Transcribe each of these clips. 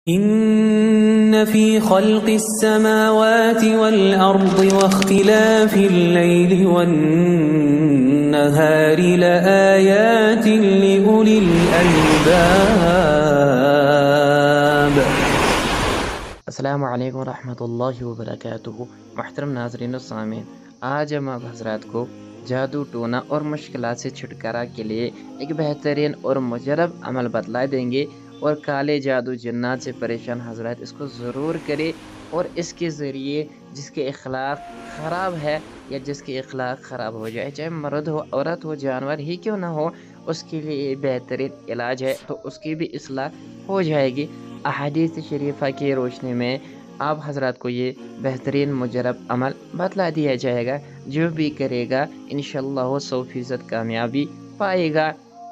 إن في خلق السماوات والأرض واختلاف الليل والنهار لآيات لأولي الألباب۔ السلام علیکم ورحمۃ اللہ وبرکاتہ۔ محترم ناظرین و سامعین، آج ہم آپ حضرات کو جادو ٹونا اور مشکلات سے چھٹکارا کے لیے ایک بہترین اور مجرب عمل بتلائے دیں گے، اور کالے جادو جنات سے پریشان حضرات اس کو ضرور کرے، اور اس کے ذریعے جس کے اخلاق خراب ہے یا جس کے اخلاق خراب ہو جائے، چاہے مرد ہو، عورت ہو، جانور ہی کیوں نہ ہو، اس کے لیے یہ بہترین علاج ہے، تو اس کی بھی اصلاح ہو جائے گی۔ احادیث شریفہ کی روشنی میں آپ حضرات کو یہ بہترین مجرب عمل بتلا دیا جائے گا، جو بھی کرے گا انشاءاللہ وہ 100% کامیابی پائے گا۔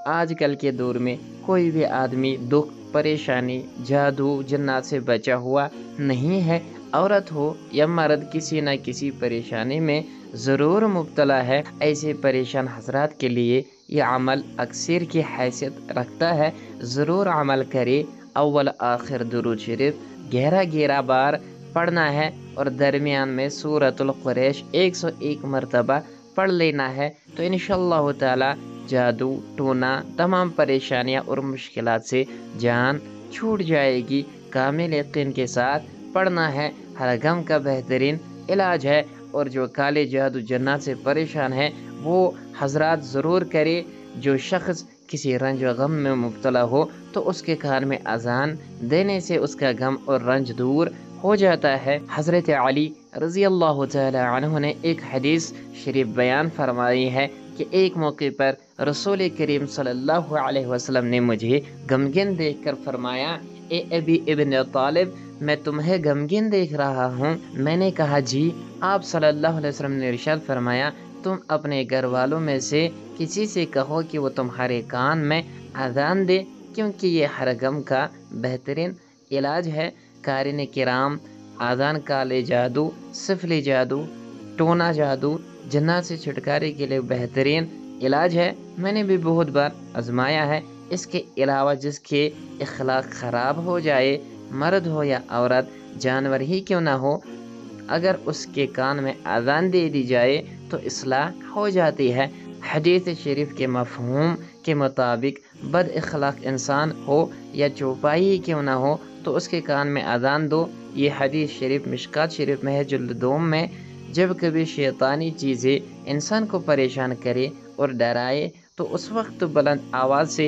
آج کل کے دور میں کوئی بھی آدمی دکھ، پریشانی، جادو جنات سے بچا ہوا نہیں ہے۔ عورت ہو یا مرد، کسی نہ کسی پریشانی میں ضرور مبتلا ہے۔ ایسے پریشان حضرات کے لیے یہ عمل اکثر کی حیثیت رکھتا ہے، ضرور عمل کرے۔ اول آخر درود شریف 11 بار پڑھنا ہے، اور درمیان میں سورۃ القریش 101 مرتبہ پڑھ لینا ہے، تو انشاءاللہ تعالی جادو ٹونا تمام پریشانیاں اور مشکلات سے جان چھوٹ جائے گی۔ کامل یقین کے ساتھ پڑھنا ہے، ہر غم کا بہترین علاج ہے، اور جو کالے جادو جنات سے پریشان ہے وہ حضرات ضرور کرے۔ جو شخص کسی رنج و غم میں مبتلا ہو تو اس کے کان میں اذان دینے سے اس کا غم اور رنج دور ہو جاتا ہے۔ حضرت علی رضی اللہ تعالی عنہ نے ایک حدیث شریف بیان فرمائی ہے کہ ایک موقع پر رسول کریم صلی اللہ علیہ وسلم نے مجھے غمگین دیکھ کر فرمایا، اے ابی ابن طالب، میں تمہیں غمگین دیکھ رہا ہوں۔ میں نے کہا جی۔ آپ صلی اللہ علیہ وسلم نے ارشاد فرمایا، تم اپنے گھر والوں میں سے کسی سے کہو کہ وہ تمہارے کان میں اذان دے، کیونکہ یہ ہر غم کا بہترین علاج ہے۔ قارئین کرام، اذان کالے جادو، سفلی جادو، ٹونا جادو جنات سے چھٹکارے کے لیے بہترین علاج ہے۔ میں نے بھی بہت بار آزمایا ہے۔ اس کے علاوہ جس کے اخلاق خراب ہو جائے، مرد ہو یا عورت، جانور ہی کیوں نہ ہو، اگر اس کے کان میں اذان دے دی جائے تو اصلاح ہو جاتی ہے۔ حدیث شریف کے مفہوم کے مطابق بد اخلاق انسان ہو یا چوپائی ہی کیوں نہ ہو تو اس کے کان میں اذان دو۔ یہ حدیث شریف مشکات شریف میں ہے جلد 2 میں۔ جب کبھی شیطانی چیزیں انسان کو پریشان کرے اور ڈرائے تو اس وقت بلند آواز سے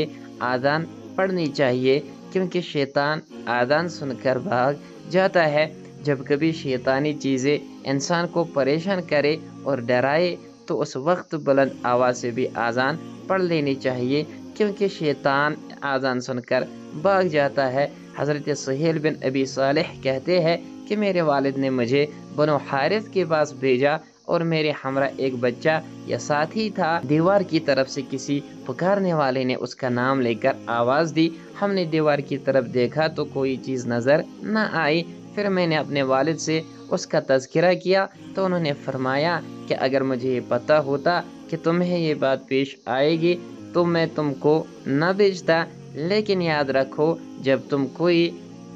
اذان پڑھنی چاہیے، کیونکہ شیطان اذان سن کر بھاگ جاتا ہے۔ جب کبھی شیطانی چیزیں انسان کو پریشان کرے اور ڈرائے تو اس وقت بلند آواز سے بھی اذان پڑھ لینی چاہیے، کیونکہ شیطان اذان سن کر بھاگ جاتا ہے۔ حضرت سہیل بن ابی صالح کہتے ہیں کہ میرے والد نے مجھے بنو حارث کے پاس بھیجا، اور میرے ہمراہ ایک بچہ یا ساتھی تھا۔ دیوار کی طرف سے کسی پکارنے والے نے اس کا نام لے کر آواز دی۔ ہم نے دیوار کی طرف دیکھا تو کوئی چیز نظر نہ آئی۔ پھر میں نے اپنے والد سے اس کا تذکرہ کیا تو انہوں نے فرمایا کہ اگر مجھے یہ پتہ ہوتا کہ تمہیں یہ بات پیش آئے گی تو میں تم کو نہ بھیجتا، لیکن یاد رکھو جب تم کوئی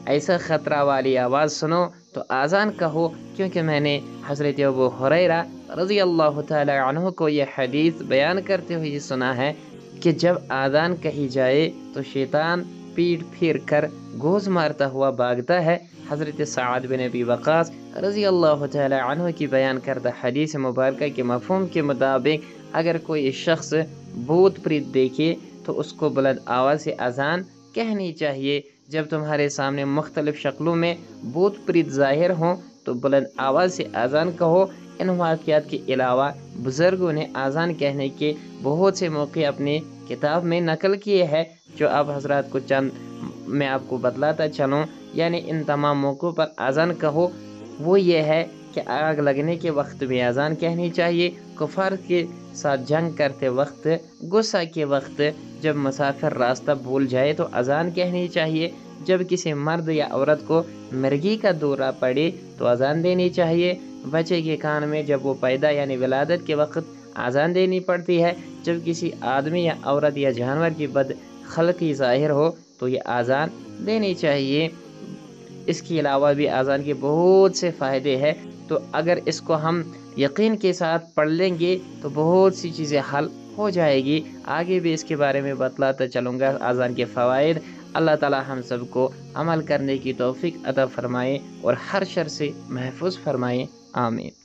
ایسا خطرہ والی آواز سنو تو اذان کہو، کیونکہ میں نے حضرت ابو ہریرہ رضی اللہ تعالی عنہ کو یہ حدیث بیان کرتے ہوئے سنا ہے کہ جب اذان کہی جائے تو شیطان پیٹ پھیر کر گوز مارتا ہوا بھاگتا ہے۔ حضرت سعد بن ابی وقاص رضی اللہ تعالی عنہ کی بیان کردہ حدیث مبارکہ کے مفہوم کے مطابق اگر کوئی شخص بھوت پریت دیکھے تو اس کو بلند آواز سے اذان کہنی چاہیے۔ جب تمہارے سامنے مختلف شکلوں میں بھوت پریت ظاہر ہوں تو بلند آواز سے اذان کہو۔ ان واقعات کے علاوہ بزرگوں نے اذان کہنے کے بہت سے موقع اپنی کتاب میں نقل کیے ہیں، جو آپ حضرات کو چند میں آپ کو بتلاتا چلوں۔ یعنی ان تمام موقعوں پر اذان کہو، وہ یہ ہے کہ آگ لگنے کے وقت بھی اذان کہنی چاہیے، کفار کے ساتھ جنگ کرتے وقت، غصہ کے وقت، جب مسافر راستہ بھول جائے تو اذان کہنی چاہیے، جب کسی مرد یا عورت کو مرگی کا دورہ پڑے تو اذان دینی چاہیے، بچے کے کان میں جب وہ پیدا یعنی ولادت کے وقت اذان دینی پڑتی ہے، جب کسی آدمی یا عورت یا جانور کی بد خلقی ظاہر ہو تو یہ اذان دینی چاہیے۔ اس کے علاوہ بھی اذان کے بہت سے فائدے ہیں، تو اگر اس کو ہم یقین کے ساتھ پڑھ لیں گے تو بہت سی چیزیں حل ہو جائے گی۔ آگے بھی اس کے بارے میں بتلاتا چلوں گا اذان کے فوائد۔ اللہ تعالی ہم سب کو عمل کرنے کی توفیق عطا فرمائے اور ہر شر سے محفوظ فرمائے، آمین۔